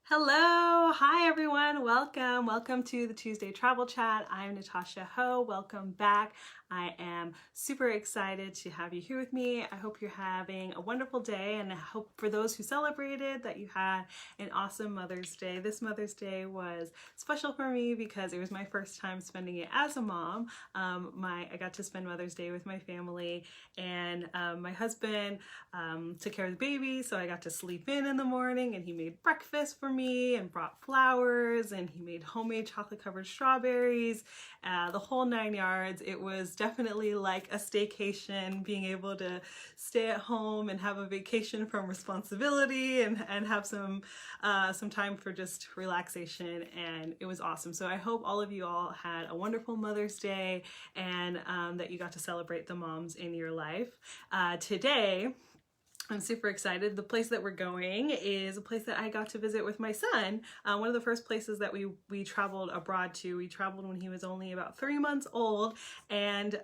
Hello, hi everyone, welcome to the Tuesday Travel Chat. I'm Natasha Ho, welcome back. I am super excited to have you here with me. I hope you're having a wonderful day, and I hope for those who celebrated that you had an awesome Mother's Day. This Mother's Day was special for me because it was my first time spending it as a mom. I got to spend Mother's Day with my family, and my husband took care of the baby, so I got to sleep in the morning, and he made breakfast for me and brought flowers, and he made homemade chocolate covered strawberries, the whole 9 yards. It was definitely like a staycation, being able to stay at home and have a vacation from responsibility and have some time for just relaxation, and it was awesome. So I hope all of you all had a wonderful Mother's Day, and that you got to celebrate the moms in your life. Today, I'm super excited. The place that we're going is a place that I got to visit with my son. One of the first places that we traveled abroad to. We traveled when he was only about 3 months old. And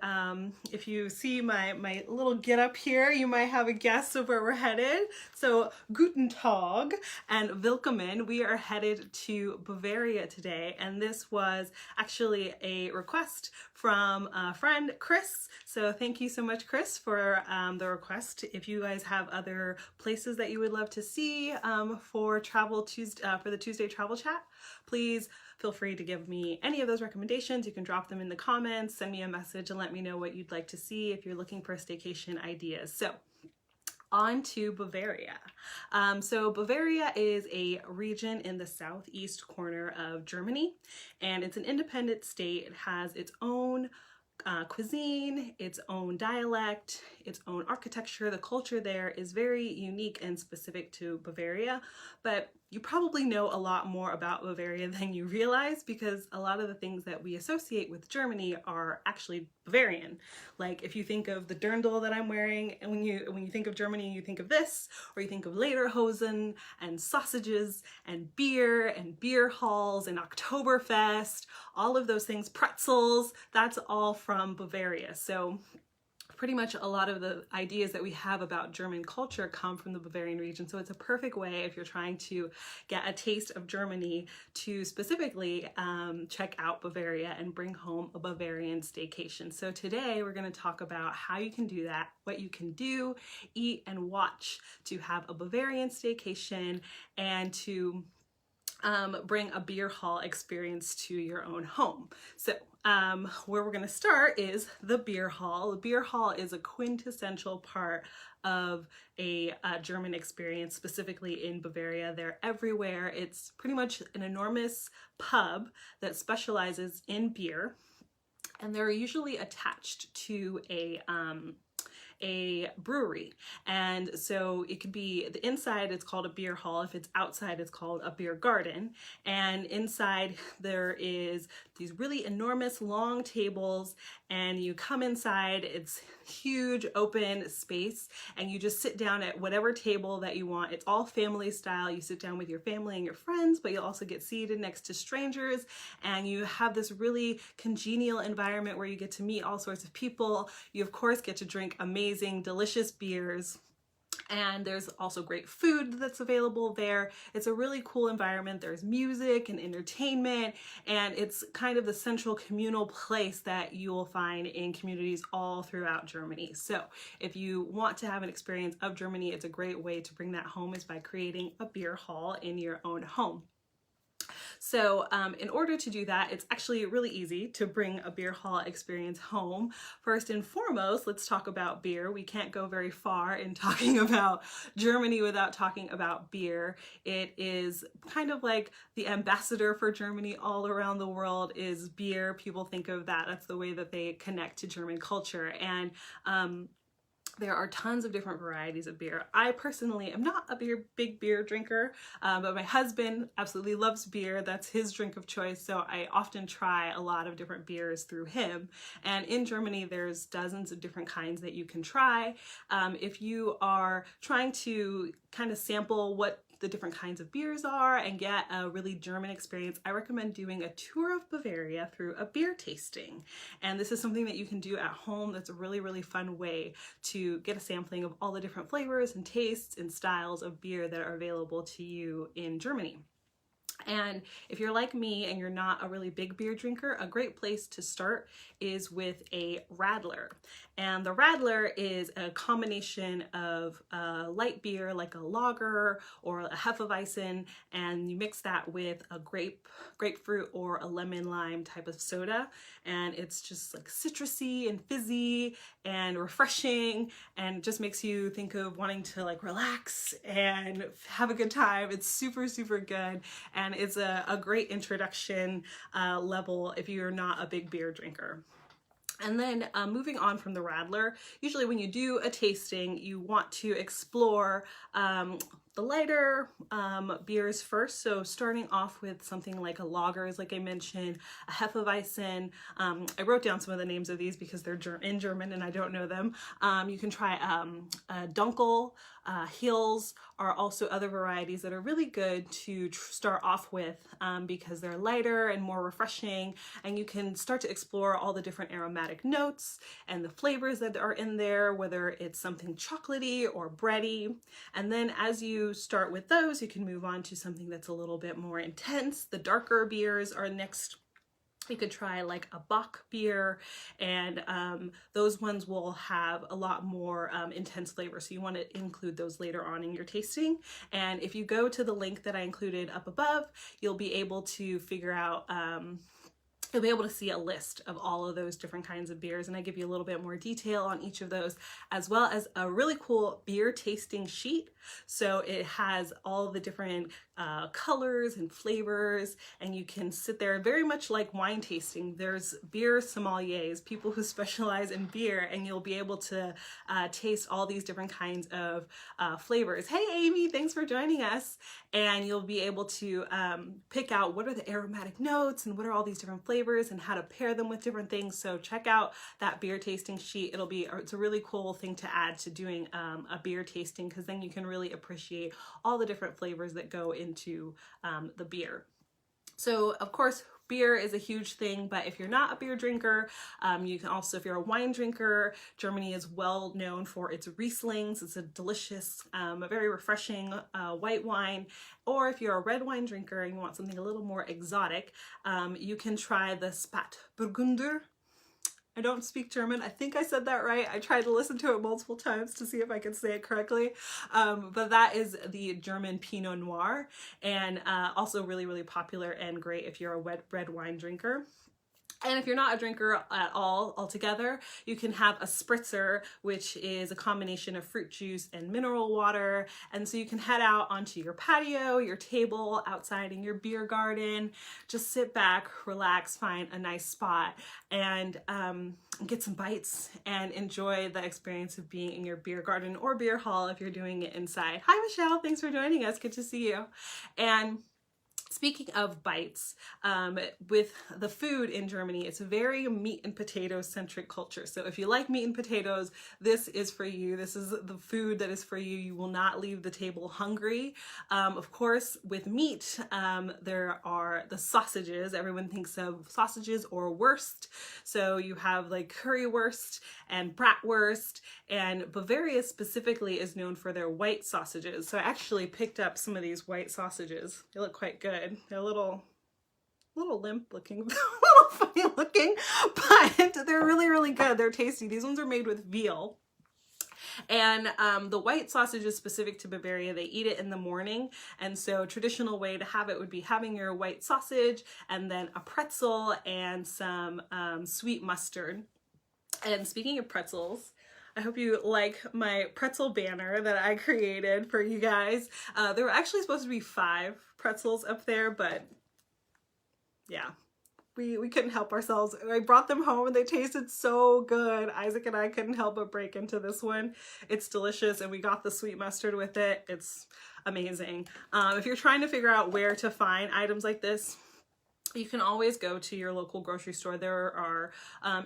if you see my little get up here, you might have a guess of where we're headed. So Guten Tag and Willkommen. We are headed to Bavaria today. And this was actually a request from a friend, Chris. So thank you so much, Chris, for the request. If you guys have other places that you would love to see for the Tuesday Travel Chat, please feel free to give me any of those recommendations. You can drop them in the comments, send me a message, and let me know what you'd like to see if you're looking for staycation ideas. So on to Bavaria. So Bavaria is a region in the southeast corner of Germany, and it's an independent state. It has its own cuisine, its own dialect, its own architecture. The culture there is very unique and specific to Bavaria, but you probably know a lot more about Bavaria than you realize, because a lot of the things that we associate with Germany are actually Bavarian. Like if you think of the dirndl that I'm wearing, and when you think of Germany, you think of this, or you think of lederhosen and sausages and beer halls and Oktoberfest, all of those things, pretzels, that's all from Bavaria. So pretty much a lot of the ideas that we have about German culture come from the Bavarian region. So it's a perfect way, if you're trying to get a taste of Germany, to specifically check out Bavaria and bring home a Bavarian staycation. So today we're going to talk about how you can do that, what you can do, eat, and watch to have a Bavarian staycation, and to bring a beer hall experience to your own home. So where we're going to start is the beer hall. The beer hall is a quintessential part of a German experience, specifically in Bavaria. They're everywhere. It's pretty much an enormous pub that specializes in beer, and they're usually attached to a brewery. And so it could be, the inside it's called a beer hall. If it's outside, it's called a beer garden. And inside there is these really enormous long tables, and you come inside, it's huge open space, and you just sit down at whatever table that you want. It's all family style. You sit down with your family and your friends, but you'll also get seated next to strangers, and you have this really congenial environment where you get to meet all sorts of people. You of course get to drink amazing, delicious beers, and there's also great food that's available there. It's a really cool environment. There's music and entertainment, and it's kind of the central communal place that you will find in communities all throughout Germany. So if you want to have an experience of Germany, it's a great way to bring that home, is by creating a beer hall in your own home. So in order to do that, it's actually really easy to bring a beer hall experience home. First and foremost, let's talk about beer. We can't go very far in talking about Germany without talking about beer. It is kind of like the ambassador for Germany all around the world is beer. People think of that. That's the way that they connect to German culture. And there are tons of different varieties of beer. I personally am not a big beer drinker, but my husband absolutely loves beer. That's his drink of choice, so I often try a lot of different beers through him. And in Germany, there's dozens of different kinds that you can try. If you are trying to kind of sample what the different kinds of beers are and get a really German experience, I recommend doing a tour of Bavaria through a beer tasting. And this is something that you can do at home. That's a really, really fun way to get a sampling of all the different flavors and tastes and styles of beer that are available to you in Germany. And if you're like me and you're not a really big beer drinker, a great place to start is with a radler. And the radler is a combination of light beer like a lager or a Hefeweizen, and you mix that with a grapefruit or a lemon lime type of soda. And it's just like citrusy and fizzy and refreshing, and just makes you think of wanting to like relax and have a good time. It's super, super good. And it's a great introduction level if you're not a big beer drinker. And then moving on from the radler, usually when you do a tasting, you want to explore the lighter beers first. So starting off with something like a lagers, like I mentioned, a Hefeweizen. I wrote down some of the names of these because they're in German and I don't know them. You can try a Dunkel. Hills are also other varieties that are really good to start off with because they're lighter and more refreshing, and you can start to explore all the different aromatic notes and the flavors that are in there, whether it's something chocolatey or bready. And then as you start with those, you can move on to something that's a little bit more intense. The darker beers are next. You could try like a Bock beer, and those ones will have a lot more intense flavor. So you want to include those later on in your tasting. And if you go to the link that I included up above, you'll be able to figure out you'll be able to see a list of all of those different kinds of beers, and I give you a little bit more detail on each of those, as well as a really cool beer tasting sheet. So it has all the different colors and flavors, and you can sit there very much like wine tasting. There's beer sommeliers, people who specialize in beer, and you'll be able to taste all these different kinds of flavors. Hey Amy, thanks for joining us. And you'll be able to pick out what are the aromatic notes and what are all these different flavors and how to pair them with different things. So check out that beer tasting sheet. It's a really cool thing to add to doing a beer tasting, because then you can really appreciate all the different flavors that go into the beer. So of course, beer is a huge thing, but if you're not a beer drinker, you can also, if you're a wine drinker, Germany is well known for its Rieslings. It's a delicious, very refreshing white wine. Or if you're a red wine drinker and you want something a little more exotic, you can try the Spätburgunder. I don't speak German. I think I said that right. I tried to listen to it multiple times to see if I could say it correctly. But that is the German Pinot Noir, and also really, really popular and great if you're a red wine drinker. And if you're not a drinker at all altogether, you can have a spritzer, which is a combination of fruit juice and mineral water. And so you can head out onto your patio, your table, outside in your beer garden, just sit back, relax, find a nice spot, and get some bites and enjoy the experience of being in your beer garden or beer hall if you're doing it inside. Hi, Michelle. Thanks for joining us. Good to see you. And speaking of bites, with the food in Germany, it's a very meat and potato centric culture. So if you like meat and potatoes, this is for you. This is the food that is for you. You will not leave the table hungry. Of course, with meat, there are the sausages. Everyone thinks of sausages or wurst. So you have like currywurst and bratwurst, and Bavaria specifically is known for their white sausages. So I actually picked up some of these white sausages. They look quite good. They're a little limp looking, a little funny looking, but they're really, really good. They're tasty. These ones are made with veal. And the white sausage is specific to Bavaria. They eat it in the morning. And so a traditional way to have it would be having your white sausage and then a pretzel and some sweet mustard. And speaking of pretzels, I hope you like my pretzel banner that I created for you guys. There were actually supposed to be 5 pretzels up there, but yeah, we couldn't help ourselves. I brought them home and they tasted so good. Isaac and I couldn't help but break into this one. It's delicious, and we got the sweet mustard with it. It's amazing. If you're trying to figure out where to find items like this, you can always go to your local grocery store. There are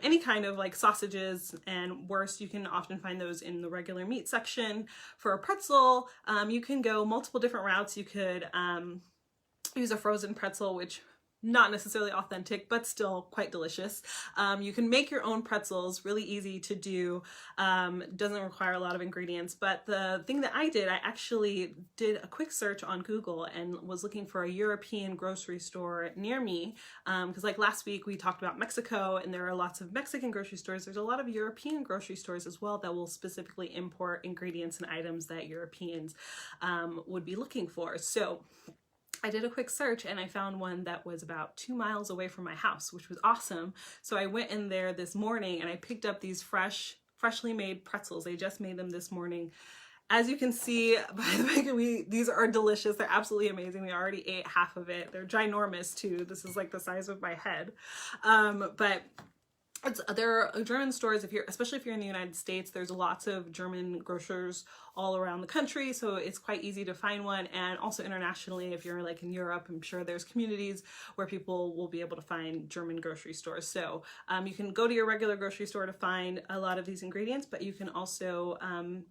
any kind of like sausages and wurst. You can often find those in the regular meat section. For a pretzel, you can go multiple different routes. You could use a frozen pretzel, which not necessarily authentic, but still quite delicious. You can make your own pretzels, really easy to do. Doesn't require a lot of ingredients, but the thing that I did, I actually did a quick search on Google and was looking for a European grocery store near me. Because like last week we talked about Mexico, and there are lots of Mexican grocery stores. There's a lot of European grocery stores as well that will specifically import ingredients and items that Europeans would be looking for. So I did a quick search and I found one that was about 2 miles away from my house, which was awesome. So I went in there this morning and I picked up these freshly made pretzels. They just made them this morning. As you can see by the way, these are delicious. They're absolutely amazing. We already ate half of it. They're ginormous too. This is like the size of my head. But there are German stores, especially if you're in the United States, there's lots of German grocers all around the country, so it's quite easy to find one. And also internationally, if you're like in Europe, I'm sure there's communities where people will be able to find German grocery stores. So you can go to your regular grocery store to find a lot of these ingredients, but you can also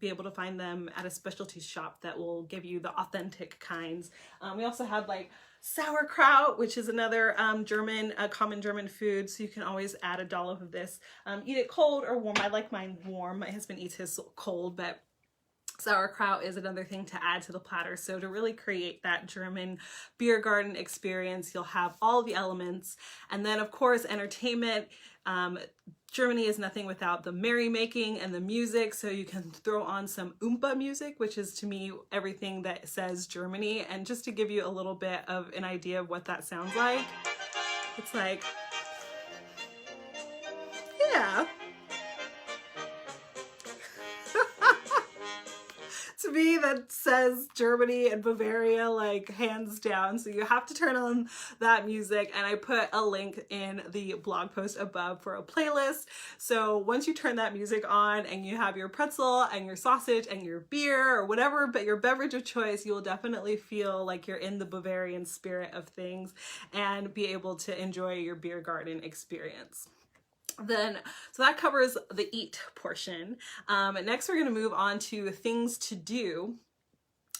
be able to find them at a specialty shop that will give you the authentic kinds. We also had like sauerkraut, which is another common German food. So you can always add a dollop of this. Eat it cold or warm. I like mine warm. My husband eats his cold, but sauerkraut is another thing to add to the platter. So to really create that German beer garden experience, you'll have all the elements. And then of course, entertainment. Germany is nothing without the merrymaking and the music, so you can throw on some Oompa music, which is to me everything that says Germany. And just to give you a little bit of an idea of what that sounds like, it's like, yeah. To me, that says Germany and Bavaria, like hands down. So you have to turn on that music, and I put a link in the blog post above for a playlist. So once you turn that music on and you have your pretzel and your sausage and your beer or whatever, but your beverage of choice, you will definitely feel like you're in the Bavarian spirit of things and be able to enjoy your beer garden experience. So that covers the eat portion. Next we're going to move on to things to do.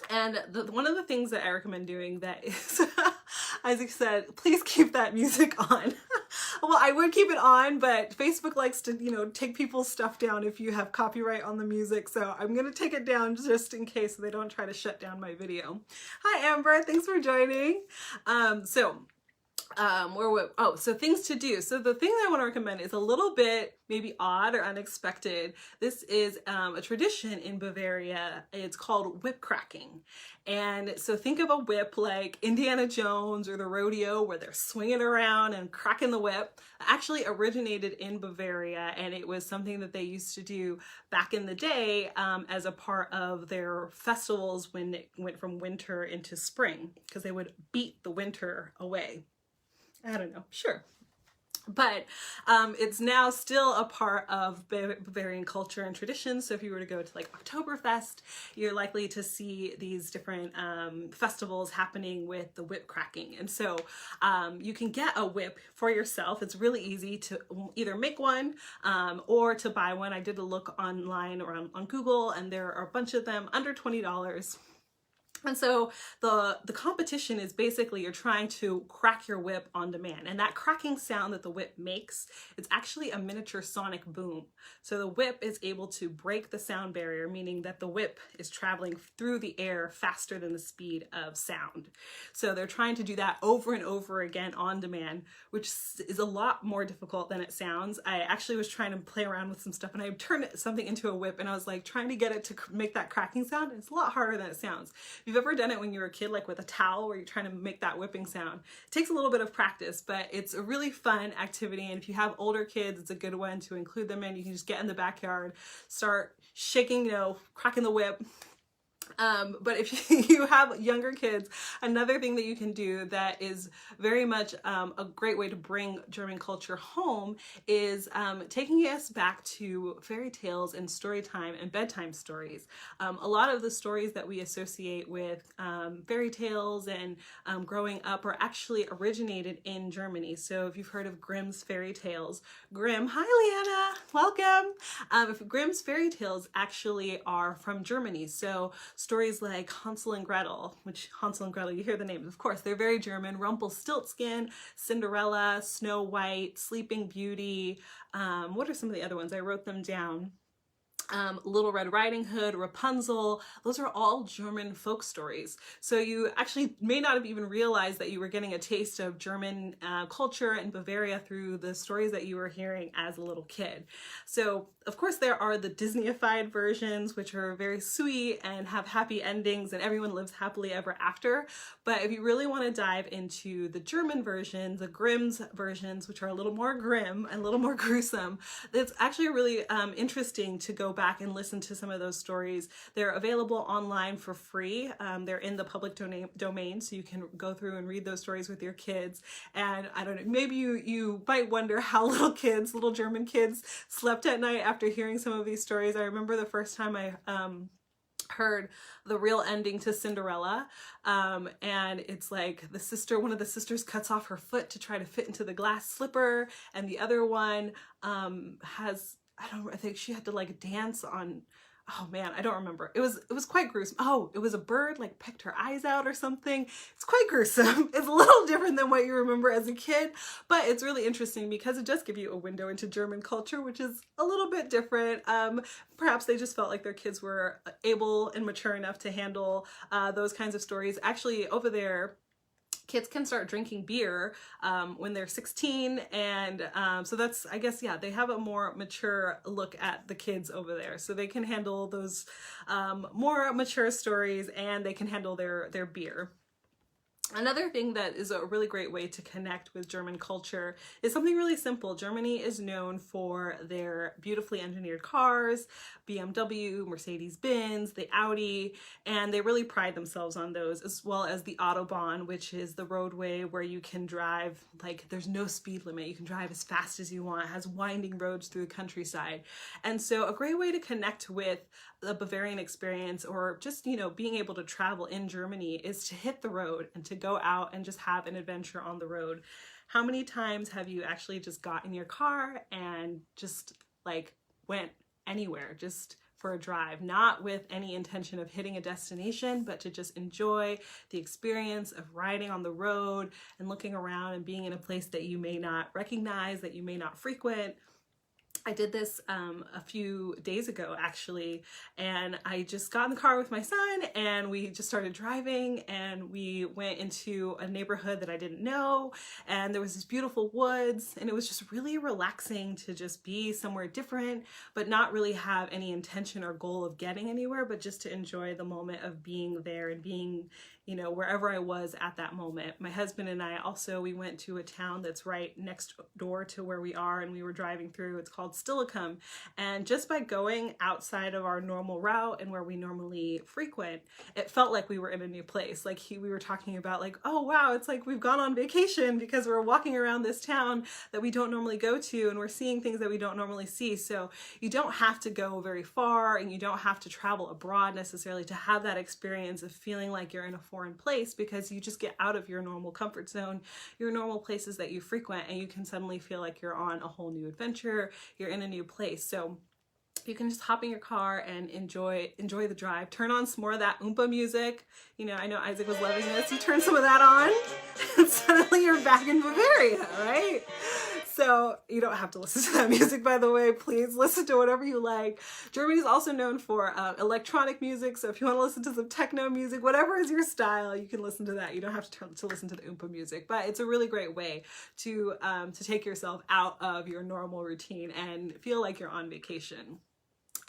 And one of the things that I recommend doing that is, as I said, please keep that music on. Well, I would keep it on, but Facebook likes to, take people's stuff down if you have copyright on the music. So I'm going to take it down just in case they don't try to shut down my video. Hi, Amber. Thanks for joining. So things to do. So the thing that I want to recommend is a little bit maybe odd or unexpected. This is a tradition in Bavaria. It's called whip cracking. And so think of a whip like Indiana Jones or the rodeo where they're swinging around and cracking the whip. It actually originated in Bavaria, and it was something that they used to do back in the day as a part of their festivals when it went from winter into spring, because they would beat the winter away. I don't know, sure. But it's now still a part of Bavarian culture and tradition. So if you were to go to like Oktoberfest, you're likely to see these different festivals happening with the whip cracking. And so you can get a whip for yourself. It's really easy to either make one or to buy one. I did a look online around on Google, and there are a bunch of them under $20. And so the competition is basically you're trying to crack your whip on demand. And that cracking sound that the whip makes, it's actually a miniature sonic boom. So the whip is able to break the sound barrier, meaning that the whip is traveling through the air faster than the speed of sound. So they're trying to do that over and over again on demand, which is a lot more difficult than it sounds. I actually was trying to play around with some stuff, and I turned something into a whip, and I was like trying to get it to make that cracking sound. It's a lot harder than it sounds. If you've ever done it when you were a kid, like with a towel, where you're trying to make that whipping sound, it takes a little bit of practice, but it's a really fun activity. And if you have older kids, it's a good one to include them in. You can just get in the backyard, start shaking, cracking the whip. But if you have younger kids, another thing that you can do that is very much a great way to bring German culture home is taking us back to fairy tales and story time and bedtime stories. A lot of the stories that we associate with fairy tales and growing up are actually originated in Germany. So if you've heard of Grimm's fairy tales, Grimm, hi Leanna, welcome. If Grimm's fairy tales actually are from Germany. So stories like Hansel and Gretel, which Hansel and Gretel, you hear the names, of course, they're very German. Rumpelstiltskin, Cinderella, Snow White, Sleeping Beauty. What are some of the other ones? I wrote them down. Little Red Riding Hood, Rapunzel, those are all German folk stories. So you actually may not have even realized that you were getting a taste of German culture in Bavaria through the stories that you were hearing as a little kid. So of course there are the Disneyified versions, which are very sweet and have happy endings and everyone lives happily ever after. But if you really want to dive into the German versions, the Grimm's versions, which are a little more grim and a little more gruesome, it's actually really interesting to go back and listen to some of those stories. They're available online for free. They're in the public domain, so you can go through and read those stories with your kids. And I don't know, maybe you might wonder how little German kids slept at night after hearing some of these stories. I remember the first time I heard the real ending to Cinderella, and it's like one of the sisters cuts off her foot to try to fit into the glass slipper, and the other one I think she had to like dance on, oh man, I don't remember. It was quite gruesome. Oh, it was a bird like pecked her eyes out or something. It's quite gruesome. It's a little different than what you remember as a kid, but it's really interesting because it does give you a window into German culture, which is a little bit different. Perhaps they just felt like their kids were able and mature enough to handle those kinds of stories. Actually, over there, kids can start drinking beer when they're 16, and so that's, I guess, yeah, they have a more mature look at the kids over there, so they can handle those more mature stories, and they can handle their beer. Another thing that is a really great way to connect with German culture is something really simple. Germany is known for their beautifully engineered cars, BMW, Mercedes-Benz, the Audi, and they really pride themselves on those, as well as the Autobahn, which is the roadway where you can drive, like, there's no speed limit. You can drive as fast as you want. It has winding roads through the countryside. And so a great way to connect with the Bavarian experience, or just, you know, being able to travel in Germany, is to hit the road and to go out and just have an adventure on the road. How many times have you actually just got in your car and just like went anywhere just for a drive, not with any intention of hitting a destination, but to just enjoy the experience of riding on the road and looking around and being in a place that you may not recognize, that you may not frequent? I did this a few days ago, actually, and I just got in the car with my son and we just started driving, and we went into a neighborhood that I didn't know, and there was this beautiful woods, and it was just really relaxing to just be somewhere different, but not really have any intention or goal of getting anywhere, but just to enjoy the moment of being there and being, you know, wherever I was at that moment. My husband and I also, we went to a town that's right next door to where we are, and we were driving through. It's called Stillicum, and just by going outside of our normal route and where we normally frequent, it felt like we were in a new place. Like we were talking about, like, oh wow, it's like we've gone on vacation because we're walking around this town that we don't normally go to, and we're seeing things that we don't normally see. So you don't have to go very far, and you don't have to travel abroad necessarily to have that experience of feeling like you're in a foreign place, because you just get out of your normal comfort zone, your normal places that you frequent, and you can suddenly feel like you're on a whole new adventure, you're in a new place. So you can just hop in your car and enjoy the drive. Turn on some more of that Oompa music. You know, I know Isaac was loving this. You turn some of that on and suddenly you're back in Bavaria, right? So you don't have to listen to that music, by the way. Please listen to whatever you like. Germany is also known for electronic music. So if you want to listen to some techno music, whatever is your style, you can listen to that. You don't have to listen to the Oompa music, but it's a really great way to take yourself out of your normal routine and feel like you're on vacation.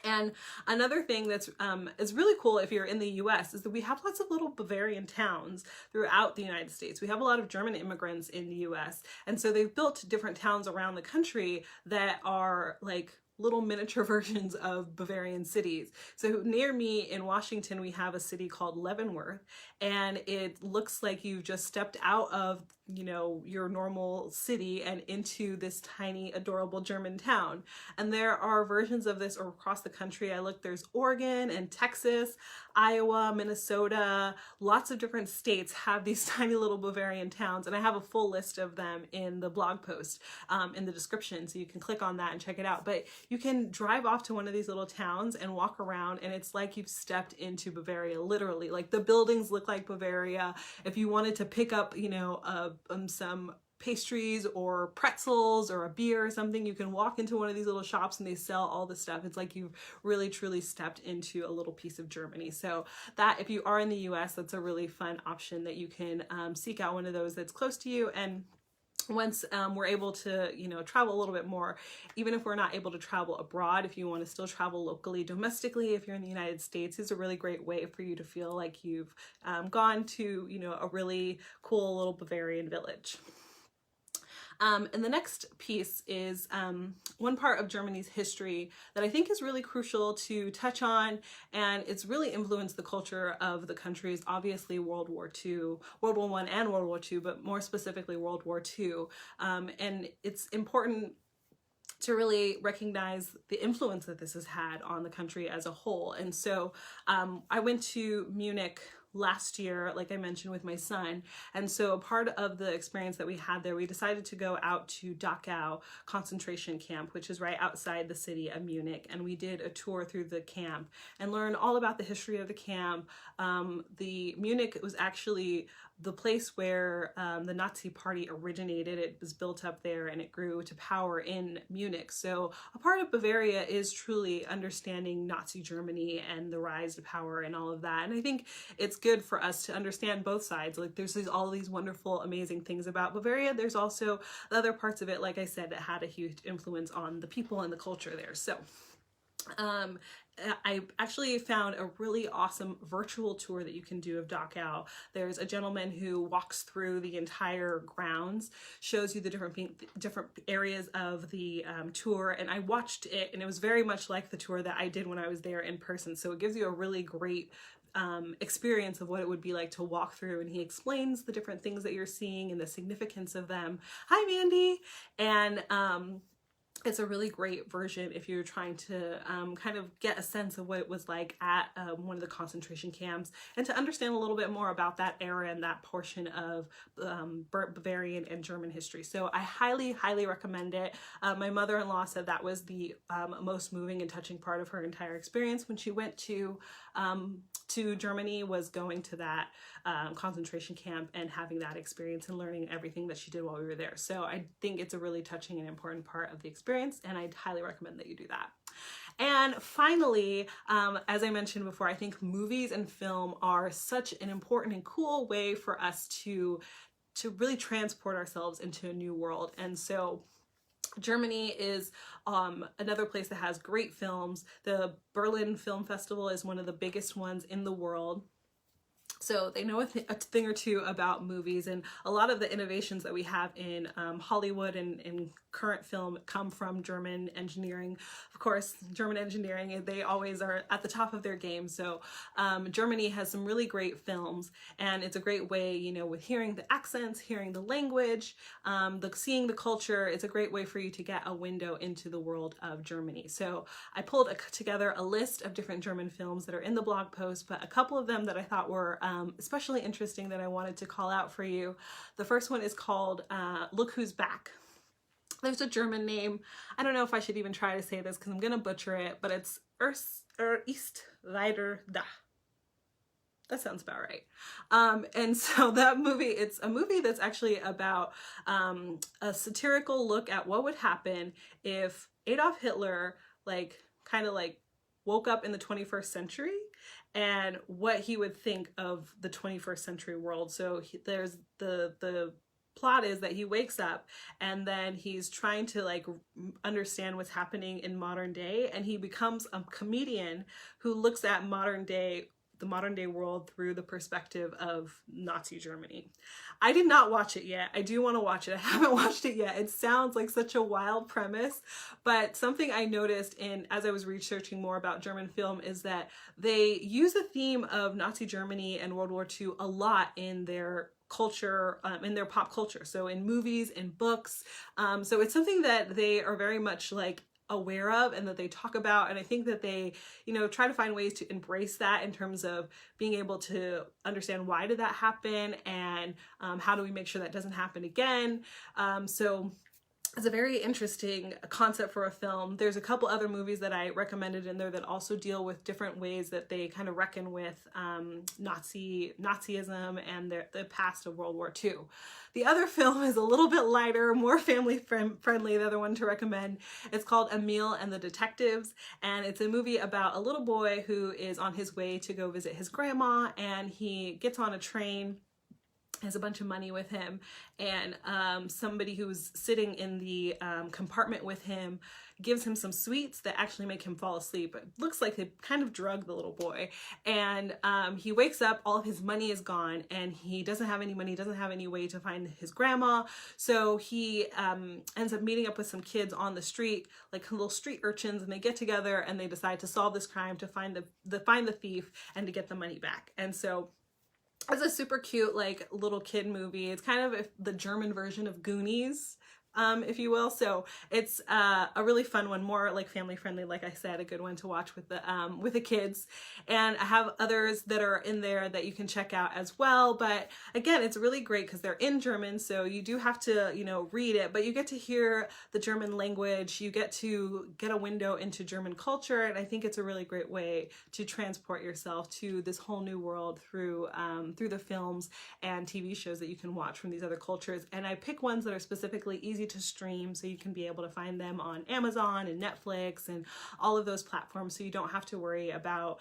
And another thing that's is really cool if you're in the US is that we have lots of little Bavarian towns throughout the United States. We have a lot of German immigrants in the US, and so they've built different towns around the country that are like little miniature versions of Bavarian cities. So near me in Washington, we have a city called Leavenworth, and it looks like you've just stepped out of, you know, your normal city and into this tiny, adorable German town. And there are versions of this across the country. I looked, there's Oregon and Texas, Iowa, Minnesota, lots of different states have these tiny little Bavarian towns, and I have a full list of them in the blog post in the description, so you can click on that and check it out. But you can drive off to one of these little towns and walk around, and it's like you've stepped into Bavaria, literally. Like the buildings look like Bavaria. If you wanted to pick up, you know, some pastries or pretzels or a beer or something, you can walk into one of these little shops and they sell all the stuff. It's like you've really truly stepped into a little piece of Germany. So that, if you are in the US, that's a really fun option that you can seek out one of those that's close to you. And once we're able to, you know, travel a little bit more, even if we're not able to travel abroad, if you want to still travel locally, domestically, if you're in the United States, is a really great way for you to feel like you've gone to, you know, a really cool little Bavarian village. And the next piece is one part of Germany's history that I think is really crucial to touch on, and it's really influenced the culture of the country, is obviously World War II, World War I and World War II, but more specifically World War II. And it's important to really recognize the influence that this has had on the country as a whole. And so I went to Munich last year, like I mentioned, with my son. And so a part of the experience that we had there, we decided to go out to Dachau concentration camp, which is right outside the city of Munich. And we did a tour through the camp and learned all about the history of the camp. The Munich was actually the place where the Nazi Party originated. It was built up there and it grew to power in Munich. So a part of Bavaria is truly understanding Nazi Germany and the rise to power and all of that. And I think it's good for us to understand both sides. Like there's all these wonderful, amazing things about Bavaria. There's also the other parts of it, like I said, that had a huge influence on the people and the culture there. So I actually found a really awesome virtual tour that you can do of Dachau. There's a gentleman who walks through the entire grounds, shows you the different areas of the tour, and I watched it, and it was very much like the tour that I did when I was there in person. So it gives you a really great experience of what it would be like to walk through, and he explains the different things that you're seeing and the significance of them. Hi, Mandy. And it's a really great version if you're trying to kind of get a sense of what it was like at one of the concentration camps, and to understand a little bit more about that era and that portion of Bavarian and German history. So I highly, highly recommend it. My mother-in-law said that was the most moving and touching part of her entire experience when she went to Germany, was going to that concentration camp and having that experience and learning everything that she did while we were there. So I think it's a really touching and important part of the experience, and I'd highly recommend that you do that. And finally, as I mentioned before, I think movies and film are such an important and cool way for us to really transport ourselves into a new world. And so Germany is another place that has great films. The Berlin Film Festival is one of the biggest ones in the world. So they know a thing or two about movies, and a lot of the innovations that we have in Hollywood and in current film come from German engineering. Of course, German engineering, they always are at the top of their game. So Germany has some really great films, and it's a great way, you know, with hearing the accents, hearing the language, seeing the culture. It's a great way for you to get a window into the world of Germany. So I pulled together a list of different German films that are in the blog post, but a couple of them that I thought were especially interesting that I wanted to call out for you. The first one is called Look Who's Back. There's a German name. I don't know if I should even try to say this because I'm going to butcher it, but it's Ist leider da. That sounds about right. And so that movie, it's a movie that's actually about a satirical look at what would happen if Adolf Hitler kind of woke up in the 21st century and what he would think of the 21st century world. So there's the plot is that he wakes up and then he's trying to understand what's happening in modern day, and he becomes a comedian who looks at the modern day world through the perspective of Nazi Germany. I did not watch it yet. I do want to watch it. I haven't watched it yet. It sounds like such a wild premise, but something I noticed as I was researching more about German film is that they use the theme of Nazi Germany and World War II a lot in their culture, in their pop culture. So in movies, in books. So it's something that they are very much aware of and that they talk about, and I think that they, try to find ways to embrace that in terms of being able to understand why did that happen, and how do we make sure that doesn't happen again. So It's a very interesting concept for a film. There's a couple other movies that I recommended in there that also deal with different ways that they kind of reckon with Nazism and the past of World War II. The other film is a little bit lighter, more family friendly, the other one to recommend. It's called Emil and the Detectives, and it's a movie about a little boy who is on his way to go visit his grandma, and he gets on a train, has a bunch of money with him, and somebody who's sitting in the compartment with him gives him some sweets that actually make him fall asleep. It looks like they kind of drug the little boy, and he wakes up, all of his money is gone, and he doesn't have any money, doesn't have any way to find his grandma, so he ends up meeting up with some kids on the street, like little street urchins, and they get together and they decide to solve this crime, to find the thief and to get the money back. And so it's a super cute, like, little kid movie. It's kind of the German version of Goonies, if you will. So it's a really fun one, more like family friendly, like I said, a good one to watch with the kids. And I have others that are in there that you can check out as well. But again, it's really great because they're in German, so you do have to, you know, read it, but you get to hear the German language. You get to get a window into German culture, and I think it's a really great way to transport yourself to this whole new world through the films and TV shows that you can watch from these other cultures. And I pick ones that are specifically easy to stream, so you can be able to find them on Amazon and Netflix and all of those platforms, so you don't have to worry about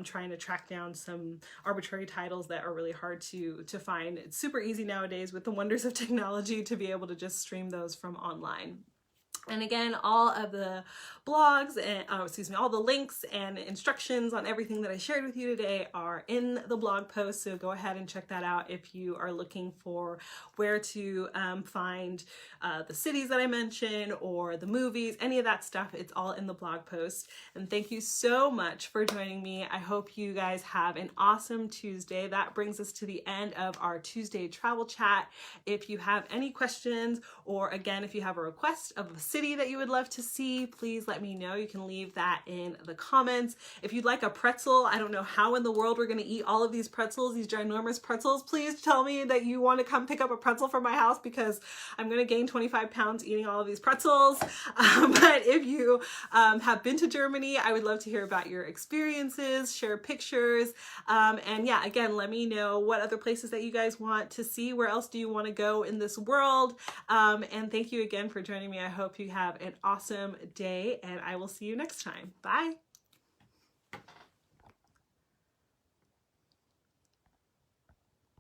trying to track down some arbitrary titles that are really hard to find. It's super easy nowadays with the wonders of technology to be able to just stream those from online. And again, all of the blogs and all the links and instructions on everything that I shared with you today are in the blog post. So go ahead and check that out if you are looking for where to find the cities that I mentioned or the movies, any of that stuff. It's all in the blog post. And thank you so much for joining me. I hope you guys have an awesome Tuesday. That brings us to the end of our Tuesday travel chat. If you have any questions, or again, if you have a request of a city that you would love to see, please let me know. You can leave that in the comments. If you'd like a pretzel, I don't know how in the world we're going to eat all of these pretzels, these ginormous pretzels. Please tell me that you want to come pick up a pretzel from my house, because I'm going to gain 25 pounds eating all of these pretzels. But if you have been to Germany, I would love to hear about your experiences, share pictures, and yeah, again, let me know what other places that you guys want to see. Where else do you want to go in this world? And thank you again for joining me. I hope you have an awesome day, and I will see you next time. Bye.